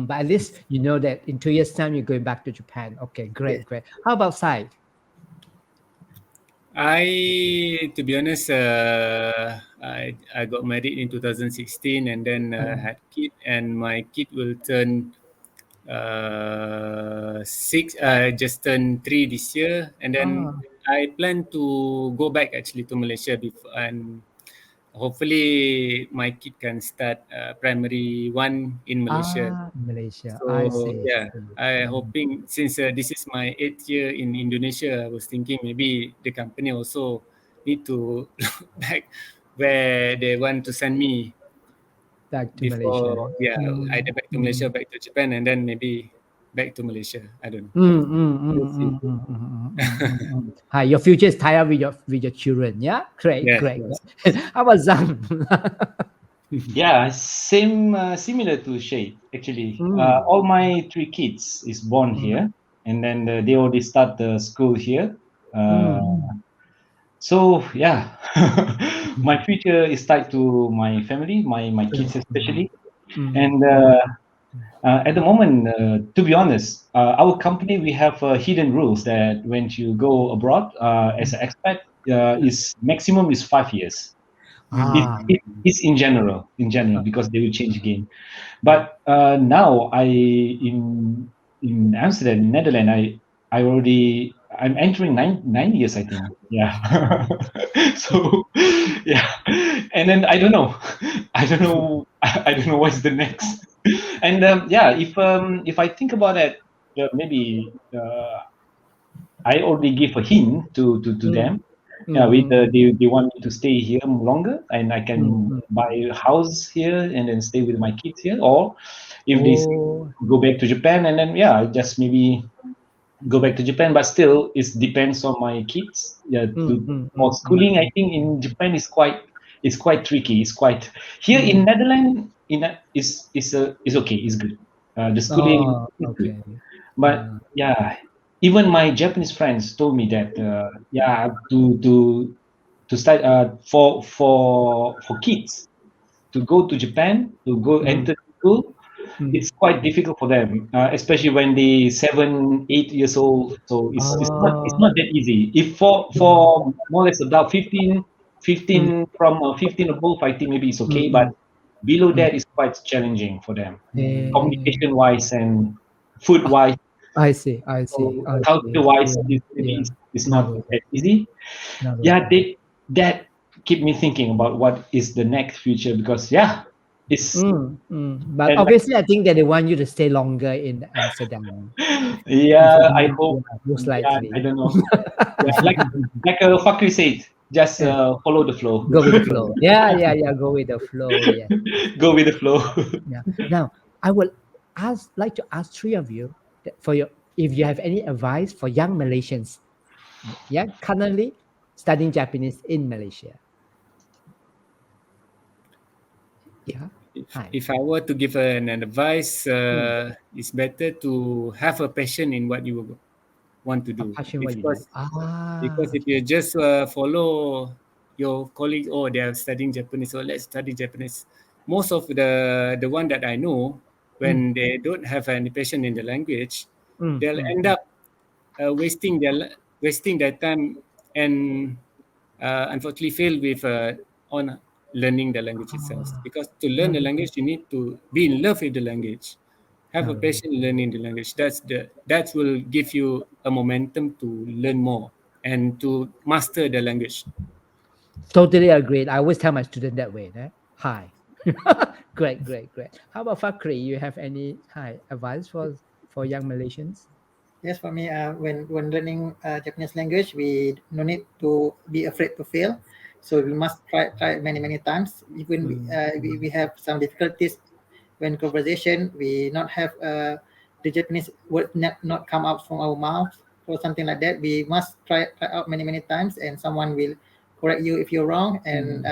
But at least you know that in 2 years' time you're going back to Japan. Okay, great, Yes. great. How about Sai? to be honest, I got married in 2016 and then had kid, and my kid will turn 6. Just turned 3 this year, and then I plan to go back actually to Malaysia before, and hopefully my kid can start primary 1 in Malaysia. Malaysia. I So see. yeah, I hoping since this is my 8th year in Indonesia, I was thinking maybe the company also need to look back where they want to send me Back to before. Malaysia. Yeah, either back to Malaysia, back to Japan, and then maybe back to Malaysia. I don't know. We'll see. Hi, your future is tied up with your children. Yeah, great, Yes, great. yes. How about Zam? Yeah, same similar to Shay actually. All my 3 kids is born here, and then they already start the school here. So yeah, my future is tied to my family, my kids especially, and at the moment, to be honest, our company we have hidden rules that when you go abroad as an expat, is maximum is 5 years. It's in general because they will change again. But now in Amsterdam, Netherlands, I'm entering nine years, I think. Yeah. So yeah, and then I don't know, I don't know, I don't know what's the next. And yeah, if I think about that, maybe I already give a hint to them. Yeah, they want me to stay here longer, and I can buy a house here and then stay with my kids here. Or if they say go back to Japan, and then yeah, just maybe go back to Japan. But still, it depends on my kids. Yeah, for schooling, I think in Japan is quite tricky. It's quite here in Netherlands. Is okay. It's good. The schooling is good. Okay. But yeah, even my Japanese friends told me that yeah, to start for kids to go to Japan to go enter school, it's quite difficult for them, especially when they 7, 8 years old. So it's not that easy. If for more or less about 15 from 15 above, I think maybe it's okay, but below that is quite challenging for them, communication wise and food wise. I see. So culture-wise, maybe it's not that easy. Yeah, that keep me thinking about what is the next future, because yeah, it's But obviously, I think that they want you to stay longer in Amsterdam. yeah. I hope. Most Yeah, likely. I don't know. Yeah, like Fakri said, just follow the flow. Go with the flow. Yeah. Go with the flow. Yeah. Go with the flow. Yeah. Now, I would like to ask 3 of you that if you have any advice for young Malaysians, yeah, currently studying Japanese in Malaysia. Yeah. If I were to give an advice, it's better to have a passion in what you want to do. Because if you just follow your colleagues, they are studying Japanese, so let's study Japanese. Most of the one that I know, when they don't have any passion in the language, they'll end up wasting their time and unfortunately fail with on learning the language itself. Because to learn the language, you need to be in love with the language, have a passion in learning the language. That will give you a momentum to learn more and to master the language. Totally agree. I always tell my student that way. Hi. Great. How about Fakri? You have any advice for young Malaysians? Yes, for me, when learning Japanese language, we no need to be afraid to fail. So we must try many times. Even we have some difficulties when conversation, we not have the Japanese word not come out from our mouth or something like that. We must try out many times, and someone will correct you if you're wrong, and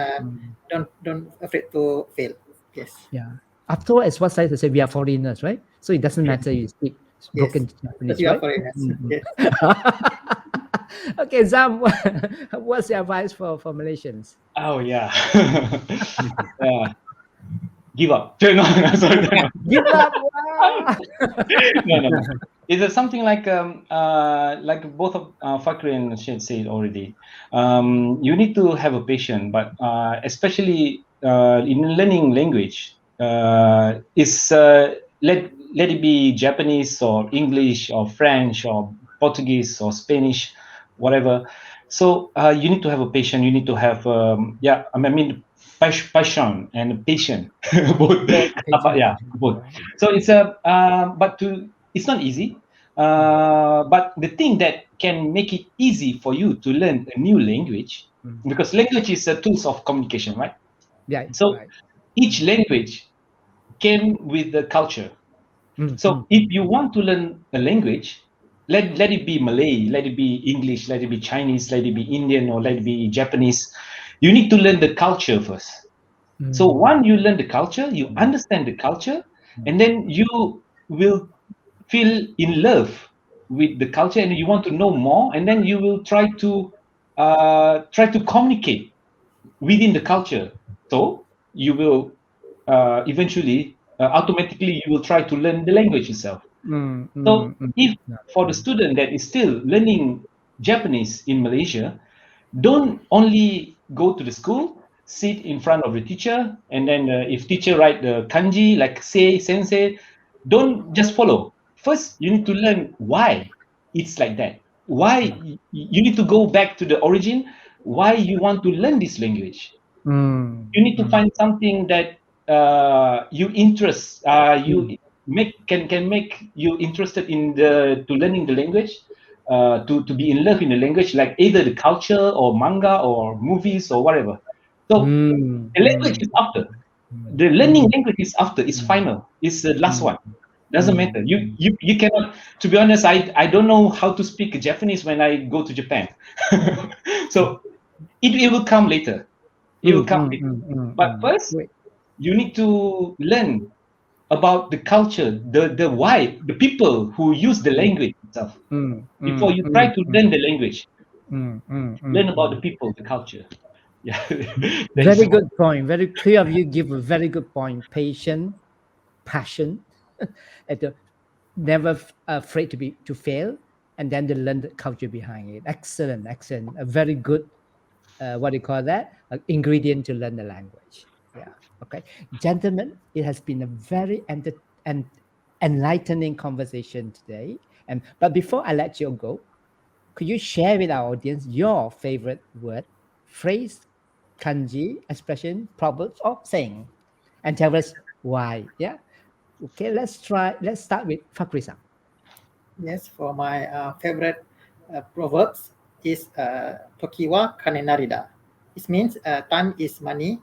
don't afraid to fail. Yes. Yeah. Afterwards, what side to say we are foreigners, right? So it doesn't matter you speak broken Japanese, you right? are foreigners. Yes. Okay, Zam, what's your advice for Malaysians? Oh yeah. Give up. No, sorry. No. Give up. No. It's something like both of Fakri and Shed said already. You need to have a passion, but especially in learning language, is let it be Japanese or English or French or Portuguese or Spanish, whatever. So you need to have a passion. You need to have passion and patience. Both. Both. So it's it's not easy. But the thing that can make it easy for you to learn a new language because language is a tools of communication, right? Yeah. So right. each language came with the culture. So if you want to learn a language, let it be Malay, let it be English, let it be Chinese, let it be Indian, or let it be Japanese. You need to learn the culture first. So once you learn the culture, you understand the culture, and then you will feel in love with the culture, and you want to know more, and then you will try to communicate within the culture. So you will eventually, automatically, you will try to learn the language itself. So if for the student that is still learning Japanese in Malaysia, don't only go to the school, sit in front of the teacher, and then if teacher write the kanji like say, sensei, don't just follow. First, you need to learn why it's like that. Why you need to go back to the origin, why you want to learn this language. You need to find something that you interest you can make you interested in to learning the language, to be in love in the language, like either the culture or manga or movies or whatever. So the language is after. The learning language is after. It's final. It's the last one. Doesn't matter. You cannot. To be honest, I don't know how to speak Japanese when I go to Japan. So it will come later. It will come later. But first, you need to learn about the culture, the why, the people who use the language itself. Before you try to learn the language, learn about the people, the culture. Yeah. Very good point. Very clear of you. Give a very good point. Patient, passion, and never afraid to fail, and then to learn the culture behind it. Excellent. A very good. What do you call that? Ingredient to learn the language. Yeah. Okay, gentlemen, it has been a very enlightening conversation today. But before I let you go, could you share with our audience your favorite word, phrase, kanji, expression, proverbs, or saying, and tell us why? Yeah. Okay, let's start with Fakri-san. Yes, for my favorite proverbs is Toki wa kane narida. It means time is money.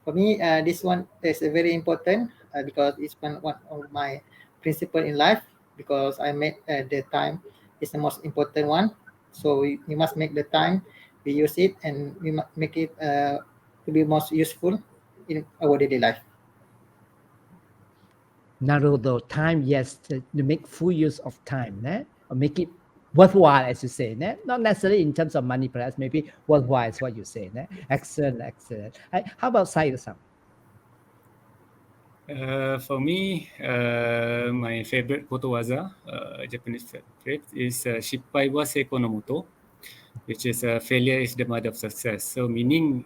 For me, this one is very important because it's one of my principle in life, because I made the time is the most important one. So we must make the time, we use it, and we must make it to be most useful in our daily life. Naruto, time, yes, to make full use of time, or make it worthwhile, as you say. Not necessarily in terms of money, perhaps, maybe worthwhile is what you say. Excellent. How about Saito-san? For me, my favorite kotowaza, Japanese phrase, is Shippai wa seiko no moto, which is failure is the mother of success. So meaning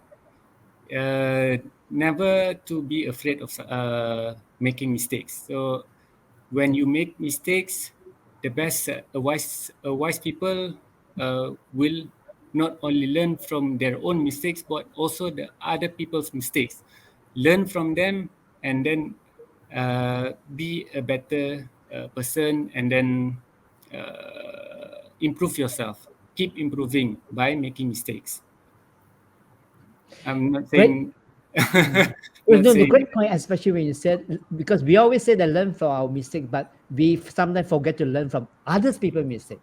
never to be afraid of making mistakes. So when you make mistakes, the best wise people will not only learn from their own mistakes, but also the other people's mistakes. Learn from them, and then be a better person, and then improve yourself. Keep improving by making mistakes. I'm not saying. The great point, especially when you said, because we always say that learn from our mistakes, but we sometimes forget to learn from others people's mistakes.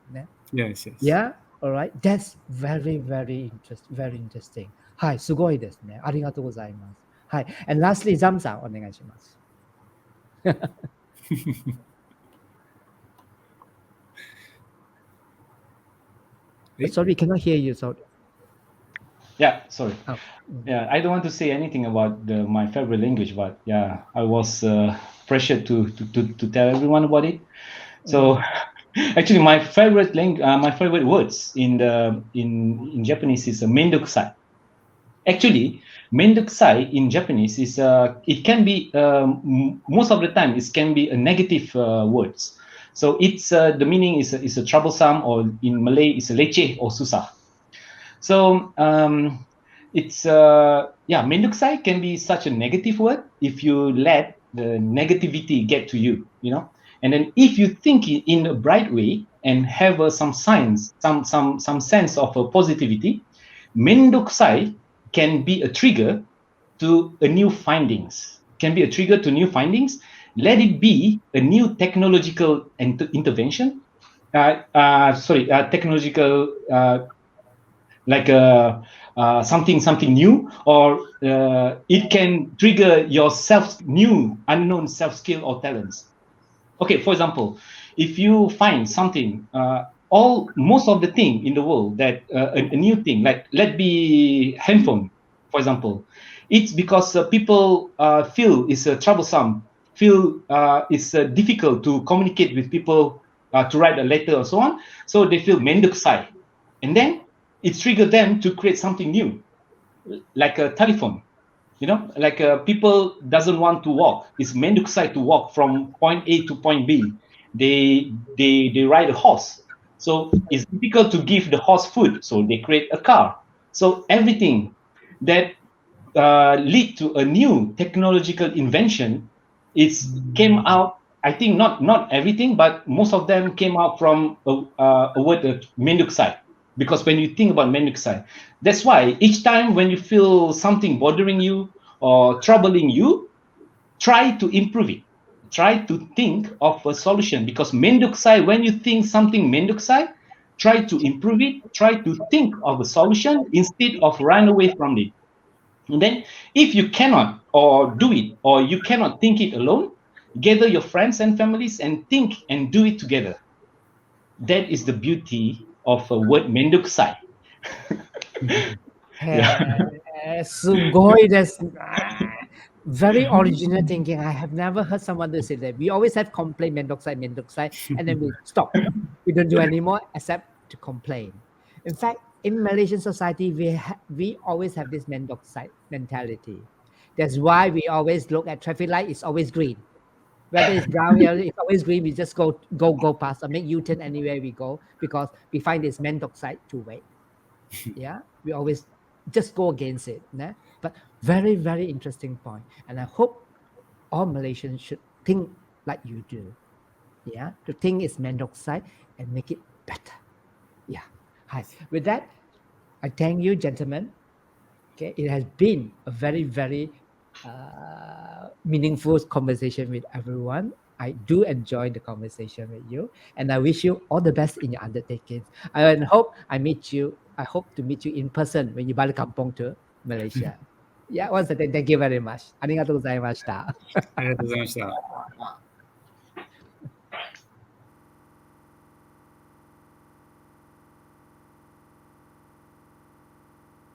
Yes. Yeah. All right. That's very, very interesting. はい、すごいですね。ありがとうございます。はい。And lastly, Zamさん、お願いします。Sorry, cannot hear you. Sorry. Yeah, sorry. Yeah, I don't want to say anything about my favorite language, but yeah, I was pressured to tell everyone about it. So actually, my favorite words in Japanese is mendokusai. Actually, mendokusai in Japanese is it can be most of the time it can be a negative words. So it's the meaning is a troublesome, or in Malay it's a leceh or susah. So it's mendokusai can be such a negative word if you let the negativity get to you, And then if you think in a bright way and have some signs, some sense of positivity, mendoksai can be a trigger to a new findings. Let it be a new technological intervention. Technological like something new, or it can trigger your new unknown self skill or talents. Okay, for example, if you find something, most of the thing in the world that a new thing, like let be handphone, for example, it's because people feel it's troublesome, feel it's difficult to communicate with people, to write a letter or so on. So they feel mendoksai, and then it triggers them to create something new, like a telephone. Like people doesn't want to walk. It's mendoksai to walk from point A to point B. They ride a horse, so it's difficult to give the horse food, so they create a car. So everything that lead to a new technological invention, came out. I think not everything, but most of them came out from a word, mendoksai. Because when you think about mendoksai, that's why each time when you feel something bothering you or troubling you, try to improve it. Try to think of a solution, because mendoksai, when you think something mendoksai, try to improve it, try to think of a solution instead of run away from it. And then if you cannot or do it, or you cannot think it alone, gather your friends and families and think and do it together. That is the beauty of a word mendoksai. Sugoi, that's very original thinking. I have never heard someone to say that. We always have complain, mendoksai, and then we stop. We don't do anymore except to complain. In fact, in Malaysian society, we always have this mendoksai mentality. That's why we always look at traffic light. It's always green. Whether it's brown, yellow, it's always green. We just go past or make U-turn anywhere we go, because we find this mendoksai to wait. Yeah, we always just go against it. Nah? But very, very interesting point. And I hope all Malaysians should think like you do. Yeah, to think is mendoksai and make it better. Yeah. Hi. With that, I thank you, gentlemen. Okay, it has been a very, very meaningful conversation with everyone. I do enjoy the conversation with you, and I wish you all the best in your undertakings. I hope I hope to meet you in person when you balik kampung to Malaysia. Yeah, once again, thank you very much. ありがとうございました。ありがとうございました。